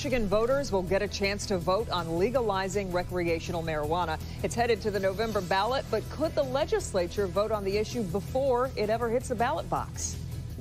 Michigan voters will get a chance to vote on legalizing recreational marijuana. It's headed to the November ballot, but could the legislature vote on the issue before it ever hits the ballot box?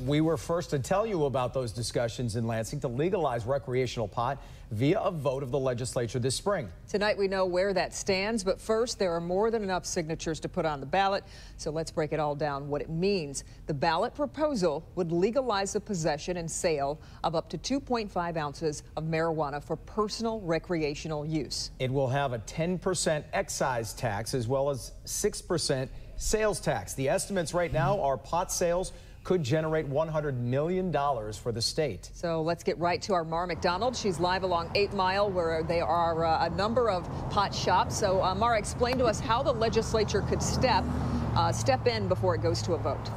We were first to tell you about those discussions in Lansing to legalize recreational pot via a vote of the legislature this spring. Tonight we know where that stands, but first there are more than enough signatures to put on the ballot. So let's break it all down, what it means. The ballot proposal would legalize the possession and sale of up to 2.5 ounces of marijuana for personal recreational use. It will have a 10% excise tax as well as 6% sales tax. The estimates right now are pot sales could generate $100 million for the state. So let's get right to our Mara McDonald. She's live along 8 Mile where there are a number of pot shops. So Mara, explain to us how the legislature could step in before it goes to a vote.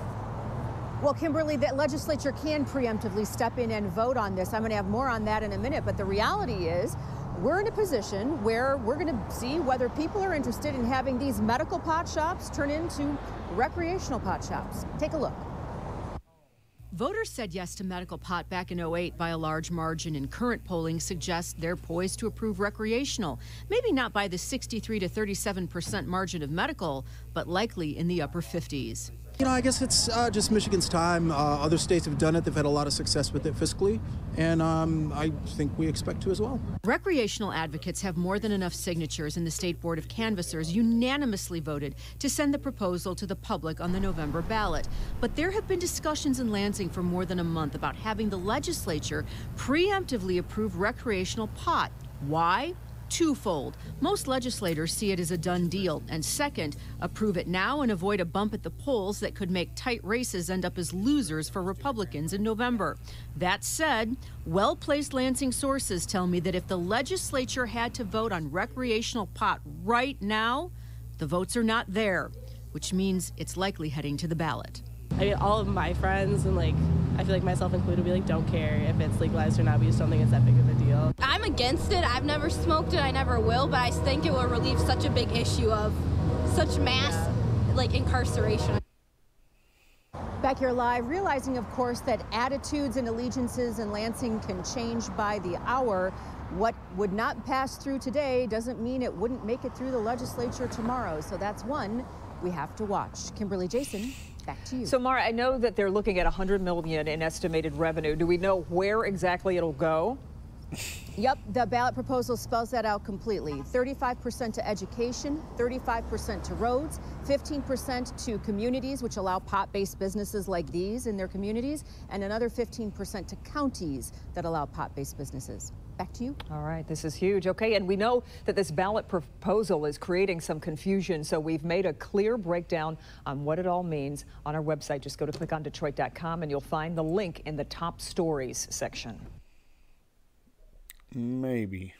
Well, Kimberly, the legislature can preemptively step in and vote on this. I'm going to have more on that in a minute. But the reality is we're in a position where we're going to see whether people are interested in having these medical pot shops turn into recreational pot shops. Take a look. Voters said yes to medical pot back in '08 by a large margin, and current polling suggests they're poised to approve recreational. Maybe not by the 63 to 37% margin of medical, but likely in the upper 50s. You know, I guess it's just Michigan's time. Other states have done it. They've had a lot of success with it fiscally, and I think we expect to as well. Recreational advocates have more than enough signatures, and the State Board of Canvassers unanimously voted to send the proposal to the public on the November ballot. But there have been discussions in Lansing for more than a month about having the legislature preemptively approve recreational pot. Why? Twofold. Most legislators see it as a done deal, and second, approve it now and avoid a bump at the polls that could make tight races end up as losers for Republicans in November. That said, well-placed Lansing sources tell me that if the legislature had to vote on recreational pot right now, the votes are not there, which means it's likely heading to the ballot. I mean, all of my friends, and I feel like myself included, will be like, don't care if it's legalized or not. We just don't think it's that big of a deal. I'm against it. I've never smoked it. I never will. But I think it will relieve such a big issue of such mass, incarceration. Back here live, realizing, of course, that attitudes and allegiances in Lansing can change by the hour. What would not pass through today doesn't mean it wouldn't make it through the legislature tomorrow. So that's one we have to watch. Kimberly, Jason, back to you. So, Mara, I know that they're looking at $100 million in estimated revenue. Do we know where exactly it'll go? Yep, the ballot proposal spells that out completely. 35% to education, 35% to roads, 15% to communities, which allow pot-based businesses like these in their communities, and another 15% to counties that allow pot-based businesses. Back to you. All right, this is huge. Okay, and we know that this ballot proposal is creating some confusion, so we've made a clear breakdown on what it all means on our website. Just go to clickondetroit.com and you'll find the link in the top stories section. Maybe.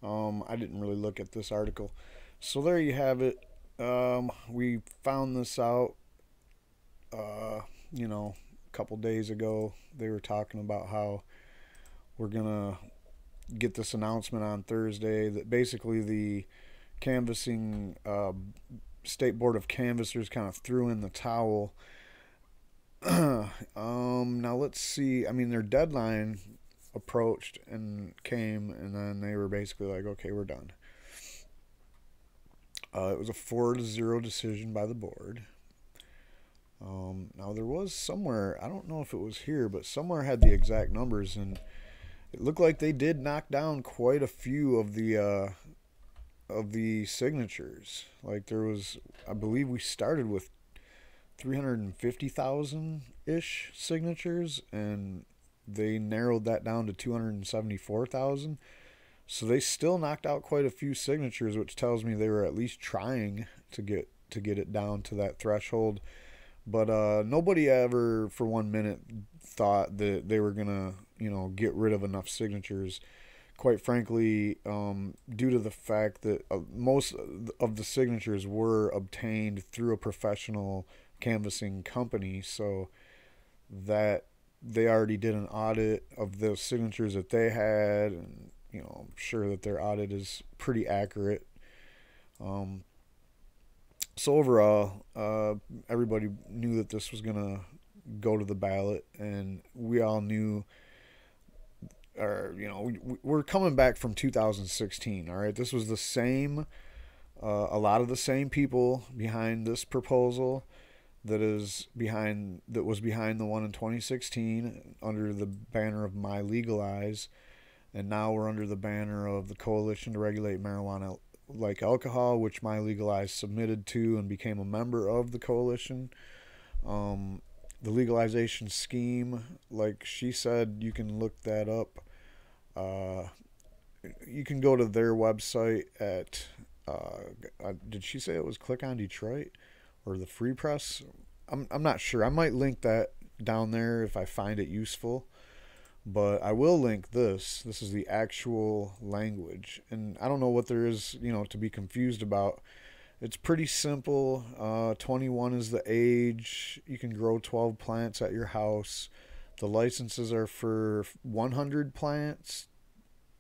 I didn't really look at this article. So there you have it. We found this out, a couple days ago. They were talking about how we're going to get this announcement on Thursday that basically the canvassing State Board of Canvassers kind of threw in the towel. Now let's see. I mean, their deadline approached and came, and then they were basically like, okay, we're done. It was a 4-0 decision by the board. Now there was somewhere, I don't know if it was here, but somewhere had the exact numbers, and it looked like they did knock down quite a few of the signatures. Like there was, I believe we started with 350,000-ish signatures, and they narrowed that down to 274,000. So they still knocked out quite a few signatures, which tells me they were at least trying to get it down to that threshold. But nobody ever for 1 minute thought that they were gonna, get rid of enough signatures. Quite frankly, due to the fact that most of the signatures were obtained through a professional canvassing company, so that they already did an audit of the signatures that they had, and I'm sure that their audit is pretty accurate. So overall, everybody knew that this was gonna go to the ballot, and we all knew or, you know, we're coming back from 2016. All right. This was the same, a lot of the same people behind this proposal that was behind the one in 2016 under the banner of MiLegalize. And now we're under the banner of the Coalition to Regulate Marijuana Like Alcohol, which MiLegalize submitted to and became a member of the coalition. The legalization scheme, like she said, you can look that up. You can go to their website at, did she say it was Click on Detroit or the Free Press? I'm not sure. I might link that down there if I find it useful. But I will link this. This is the actual language. And I don't know what there is, you know, to be confused about. It's pretty simple. 21 is the age. You can grow 12 plants at your house. The licenses are for 100 plants.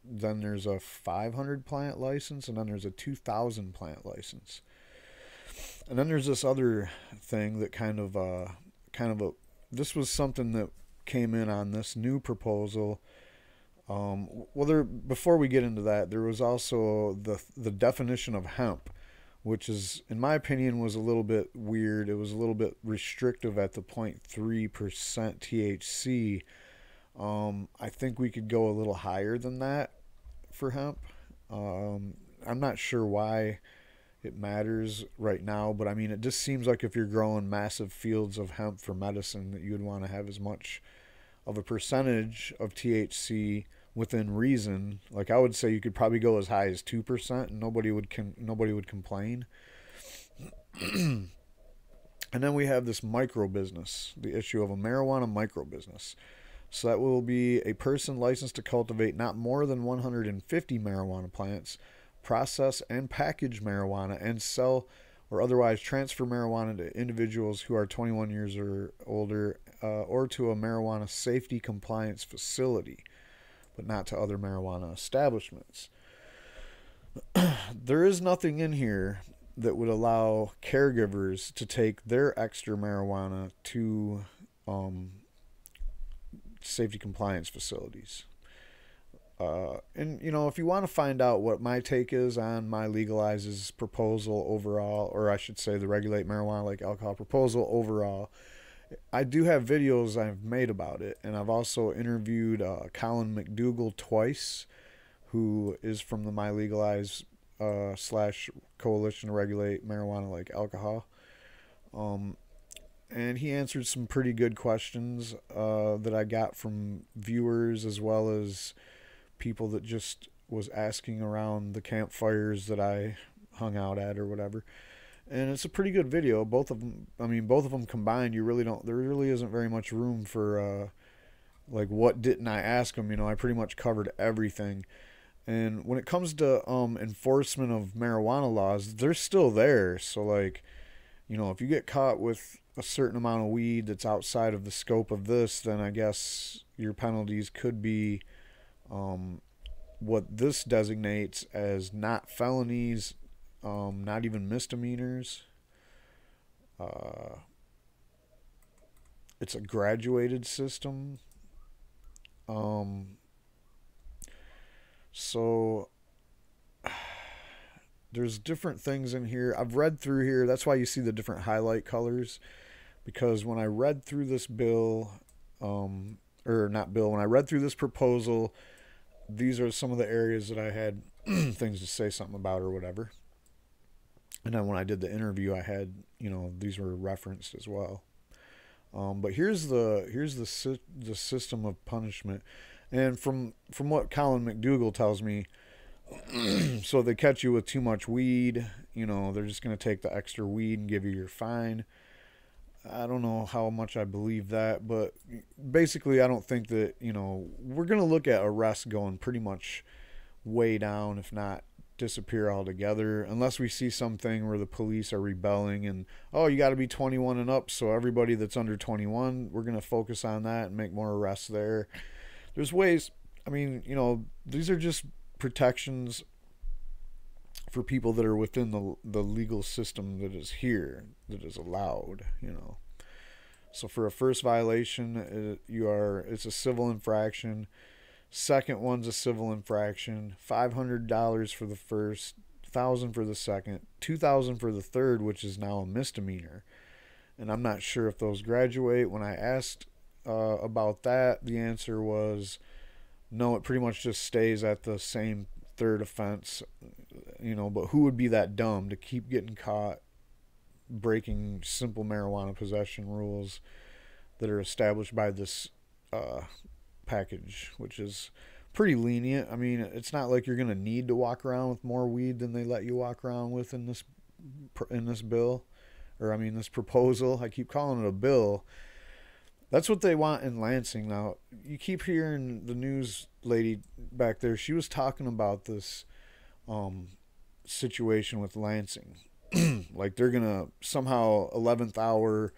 Then there's a 500 plant license. And then there's a 2,000 plant license. And then there's this other thing that this was something that came in on this new proposal. Before we get into that, there was also the definition of hemp, which is, in my opinion, was a little bit weird. It was a little bit restrictive at the 0.3% THC. I think we could go a little higher than that for hemp. I'm not sure why it matters right now, but I mean, it just seems like if you're growing massive fields of hemp for medicine, that you would want to have as much of a percentage of THC within reason. Like, I would say you could probably go as high as 2% and nobody would complain. And then we have this micro business, the issue of a marijuana micro business. So that will be a person licensed to cultivate not more than 150 marijuana plants, process and package marijuana, and sell or otherwise transfer marijuana to individuals who are 21 years or older, or to a marijuana safety compliance facility, but not to other marijuana establishments. There is nothing in here that would allow caregivers to take their extra marijuana to safety compliance facilities. And, you know, if you want to find out what my take is on MiLegalize's proposal overall, or I should say the Regulate Marijuana Like Alcohol proposal overall, I do have videos I've made about it. And I've also interviewed Colin MacDougall twice, who is from the MiLegalize / Coalition to Regulate Marijuana Like Alcohol. And he answered some pretty good questions that I got from viewers, as well as people that just was asking around the campfires that I hung out at or whatever. And it's a pretty good video. Both of them combined, there really isn't very much room for like, what didn't I ask them? You know, I pretty much covered everything. And when it comes to enforcement of marijuana laws, they're still there. So, like, you know, if you get caught with a certain amount of weed that's outside of the scope of this, then I guess your penalties could be what this designates as not felonies, not even misdemeanors. It's a graduated system. So there's different things in here. I've read through here. That's why you see the different highlight colors, because when I read through this bill, when I read through this proposal, these are some of the areas that I had things to say something about or whatever. And then when I did the interview, I had, you know, these were referenced as well. But here's the system of punishment. And from what Colin MacDougall tells me, so if they catch you with too much weed, you know, they're just going to take the extra weed and give you your fine. I don't know how much I believe that, but basically I don't think that, you know, we're going to look at arrests going pretty much way down, if not disappear altogether, unless we see something where the police are rebelling and, oh, you got to be 21 and up, so everybody that's under 21, we're going to focus on that and make more arrests there. There's ways, I mean, you know, these are just protections for people that are within the legal system that is here, that is allowed, you know. So for a first violation, it's a civil infraction. Second one's a civil infraction. $500 for the first, $1,000 for the second, $2,000 for the third, which is now a misdemeanor. And I'm not sure if those graduate. When I asked about that, the answer was no, it pretty much just stays at the same third offense, you know, but who would be that dumb to keep getting caught breaking simple marijuana possession rules that are established by this package, which is pretty lenient. I mean, it's not like you're going to need to walk around with more weed than they let you walk around with in this bill, or I mean this proposal. I keep calling it a bill. That's what they want in Lansing. Now, you keep hearing the news lady back there. She was talking about this situation with Lansing. Like they're going to somehow 11th hour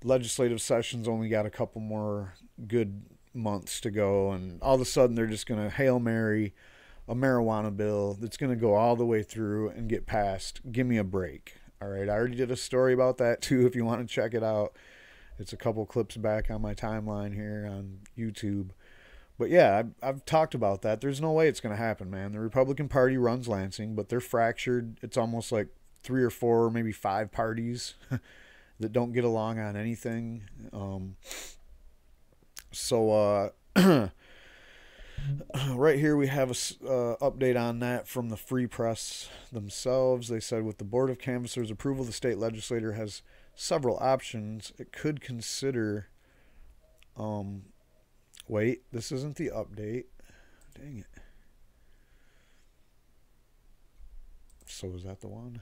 legislative sessions only got a couple more good months to go. And all of a sudden they're just going to Hail Mary a marijuana bill that's going to go all the way through and get passed. Give me a break. All right. I already did a story about that too, if you want to check it out. It's a couple clips back on my timeline here on YouTube. But yeah, I've talked about that. There's no way it's going to happen, man. The Republican Party runs Lansing, but they're fractured. It's almost like 3 or 4, maybe 5 parties that don't get along on anything. Right here we have a update on that from the Free Press themselves. They said with the Board of Canvassers' approval, the state legislature has several options it could consider. Wait, this isn't the update. Dang it. So is that the one?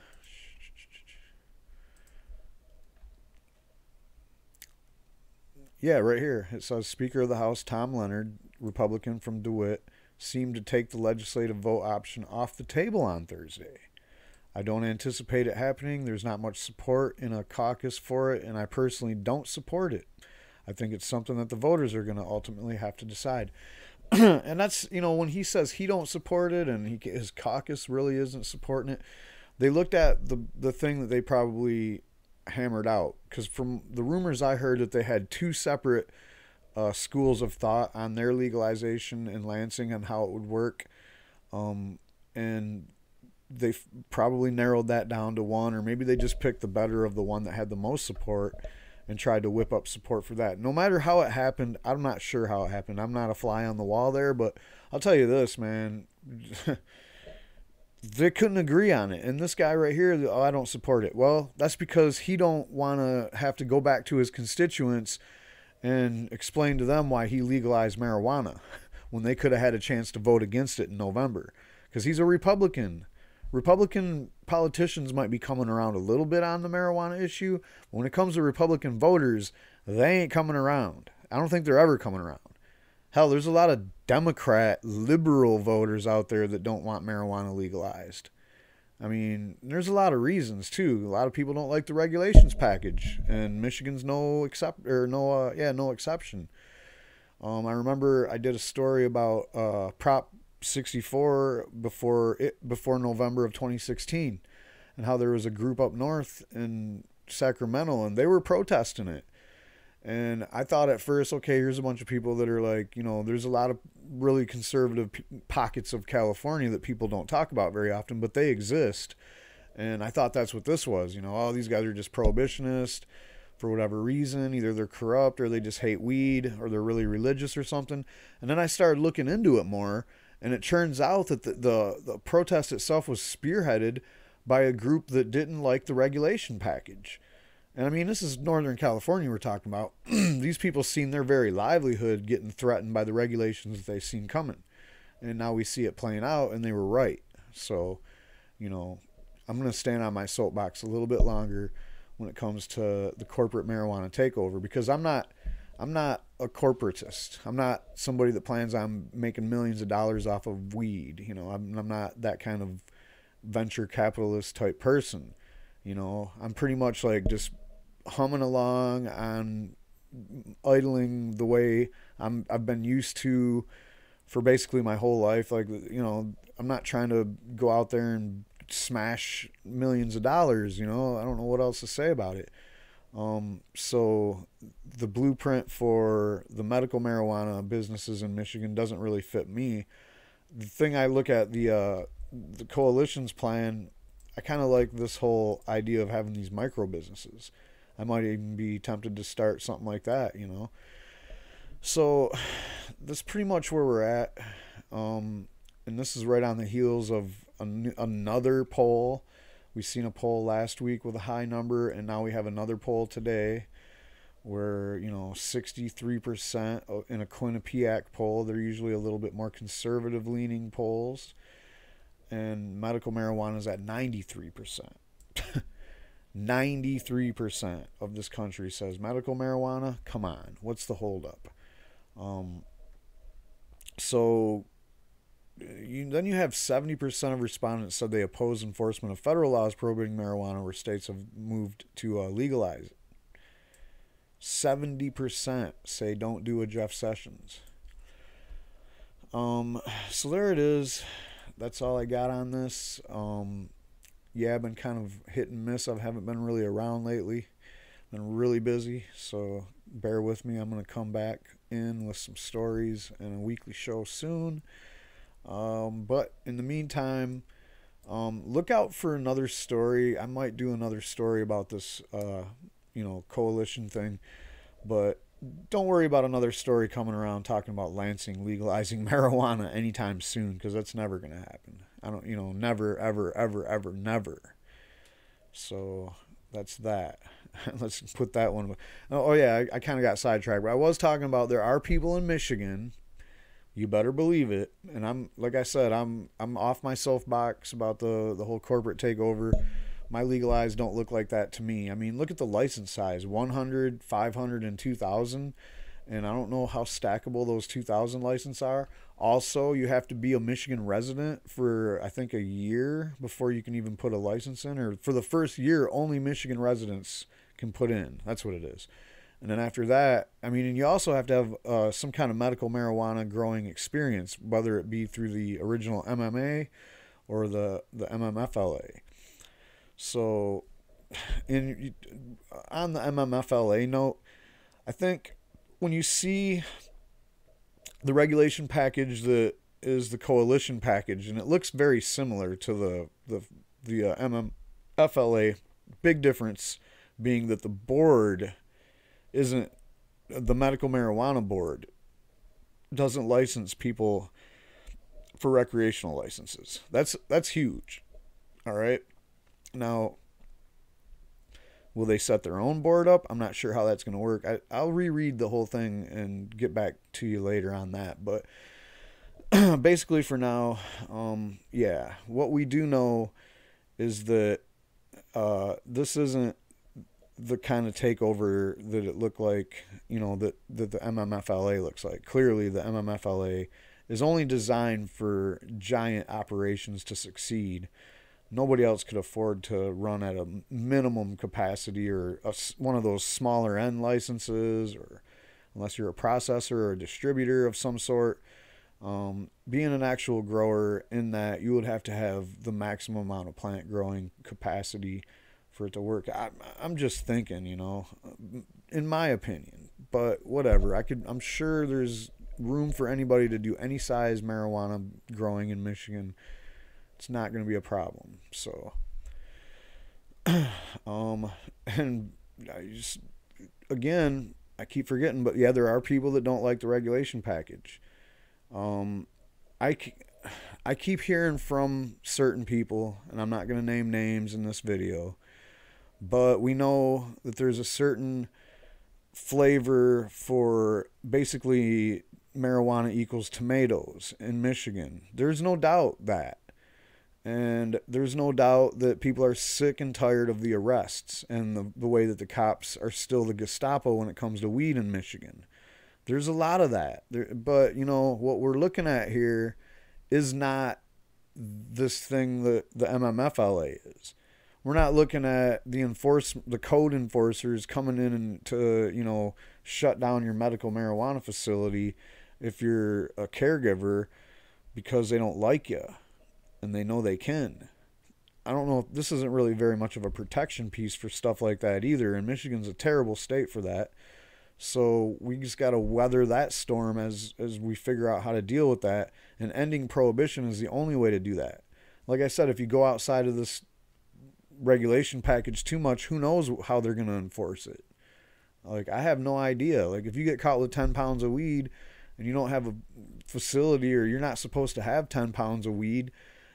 Yeah, right here. It says Speaker of the House Tom Leonard, Republican from DeWitt, seemed to take the legislative vote option off the table on Thursday. I don't anticipate it happening. There's not much support in a caucus for it, and I personally don't support it. I think it's something that the voters are going to ultimately have to decide. And that's, you know, when he says he don't support it and his caucus really isn't supporting it, they looked at the thing that they probably hammered out. Because from the rumors I heard that they had 2 separate schools of thought on their legalization in Lansing and how it would work. And they probably narrowed that down to one, or maybe they just picked the better of the one that had the most support and tried to whip up support for that. No matter how it happened, I'm not sure how it happened. I'm not a fly on the wall there, but I'll tell you this, man. They couldn't agree on it. And this guy right here, oh, I don't support it. Well, that's because he don't want to have to go back to his constituents and explain to them why he legalized marijuana when they could have had a chance to vote against it in November. Because he's a Republican. Republican politicians might be coming around a little bit on the marijuana issue. But when it comes to Republican voters, they ain't coming around. I don't think they're ever coming around. Hell, there's a lot of Democrat, liberal voters out there that don't want marijuana legalized. I mean, there's a lot of reasons too. A lot of people don't like the regulations package, and Michigan's no exception. I remember I did a story about Prop 64 before November of 2016, and how there was a group up north in Sacramento, and they were protesting it. And I thought at first, okay, here's a bunch of people that are like, you know, there's a lot of really conservative pockets of California that people don't talk about very often, but they exist. And I thought that's what this was. You know, oh, these guys are just prohibitionists for whatever reason. Either they're corrupt or they just hate weed or they're really religious or something. And then I started looking into it more, and it turns out that the protest itself was spearheaded by a group that didn't like the regulation package. And I mean, this is Northern California we're talking about. These people seen their very livelihood getting threatened by the regulations that they've seen coming. And now we see it playing out, and they were right. So, you know, I'm going to stand on my soapbox a little bit longer when it comes to the corporate marijuana takeover, because I'm not a corporatist. I'm not somebody that plans on making millions of dollars off of weed. You know, I'm not that kind of venture capitalist type person. You know, I'm pretty much like just humming along on idling the way I've been used to for basically my whole life. Like, you know, I'm not trying to go out there and smash millions of dollars, you know. I don't know what else to say about it. So the blueprint for the medical marijuana businesses in Michigan doesn't really fit me. The thing I look at, the coalition's plan, I kind of like this whole idea of having these micro businesses. I might even be tempted to start something like that, you know. So that's pretty much where we're at. And this is right on the heels of another poll. We've seen a poll last week with a high number, and now we have another poll today where, you know, 63% in a Quinnipiac poll. They're usually a little bit more conservative leaning polls. And medical marijuana is at 93%. 93% of this country says medical marijuana. Come on, what's the holdup? So then you have 70% of respondents said they oppose enforcement of federal laws prohibiting marijuana where states have moved to legalize it. 70% say don't do a Jeff Sessions. So there it is. That's all I got on this. Yeah, I've been kind of hit and miss. I haven't been really around lately. Been really busy, so bear with me. I'm going to come back in with some stories and a weekly show soon. But in the meantime, look out for another story. I might do another story about this, you know, coalition thing. But don't worry about another story coming around talking about Lansing legalizing marijuana anytime soon, because that's never going to happen. I don't, you know, never, ever, ever, ever, never. So that's that. Let's put that one. Oh yeah, I kind of got sidetracked. But I was talking about there are people in Michigan. You better believe it. And I'm, like I said, I'm off my soapbox about the whole corporate takeover. MiLegalize don't look like that to me. I mean, look at the license size, 100, 500, and 2,000. And I don't know how stackable those 2,000 licenses are. Also, you have to be a Michigan resident for, I think, a year before you can even put a license in. Or for the first year, only Michigan residents can put in. That's what it is. And then after that, I mean, and you also have to have some kind of medical marijuana growing experience, whether it be through the original MMA or the MMFLA. So, on the MMFLA note, I think when you see the regulation package that is the coalition package, and it looks very similar to the MMFLA, big difference being that the board isn't, the medical marijuana board doesn't license people for recreational licenses. That's huge. All right. Now, will they set their own board up? I'm not sure how that's going to work. I'll reread the whole thing and get back to you later on that. But basically for now, yeah, what we do know is that this isn't the kind of takeover that it looked like, you know, that the MMFLA looks like. Clearly, the MMFLA is only designed for giant operations to succeed. Nobody else could afford to run at a minimum capacity or one of those smaller end licenses, or unless you're a processor or a distributor of some sort. Being an actual grower in that, you would have to have the maximum amount of plant growing capacity for it to work. I'm just thinking, you know, in my opinion, but whatever. I'm sure there's room for anybody to do any size marijuana growing in Michigan. It's not going to be a problem. So, and I keep forgetting, but yeah, there are people that don't like the regulation package. I keep hearing from certain people, and I'm not going to name names in this video, but we know that there's a certain flavor for basically marijuana equals tomatoes in Michigan. There's no doubt that. And there's no doubt that people are sick and tired of the arrests and the way that the cops are still the Gestapo when it comes to weed in Michigan. There's a lot of that. But, you know, what we're looking at here is not this thing that the MMFLA is. We're not looking at the code enforcers coming in and to, you know, shut down your medical marijuana facility if you're a caregiver because they don't like you and they know they can. I don't know, this isn't really very much of a protection piece for stuff like that either, and Michigan's a terrible state for that. So we just got to weather that storm as we figure out how to deal with that, and ending prohibition is the only way to do that. Like I said, if you go outside of this regulation package too much, who knows how they're going to enforce it. Like, I have no idea. Like, if you get caught with 10 pounds of weed and you don't have a facility, or you're not supposed to have 10 pounds of weed,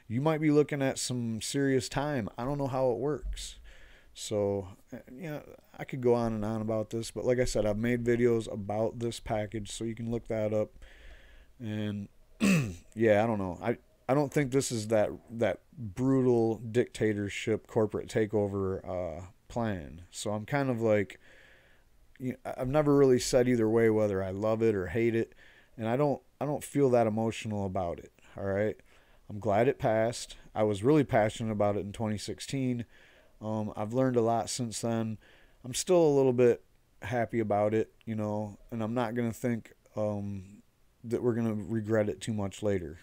you might be looking at some serious time. I don't know how it works. So, you know, I could go on and on about this, but like I said, I've made videos about this package, so you can look that up. And yeah, I don't know. I don't think this is that brutal dictatorship corporate takeover plan. So I'm kind of like, you know, I've never really said either way whether I love it or hate it, and I don't feel that emotional about it. All right, I'm glad it passed. I was really passionate about it in 2016. I've learned a lot since then. I'm still a little bit happy about it, you know, and I'm not gonna think that we're gonna regret it too much later.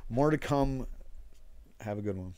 More to come. Have a good one.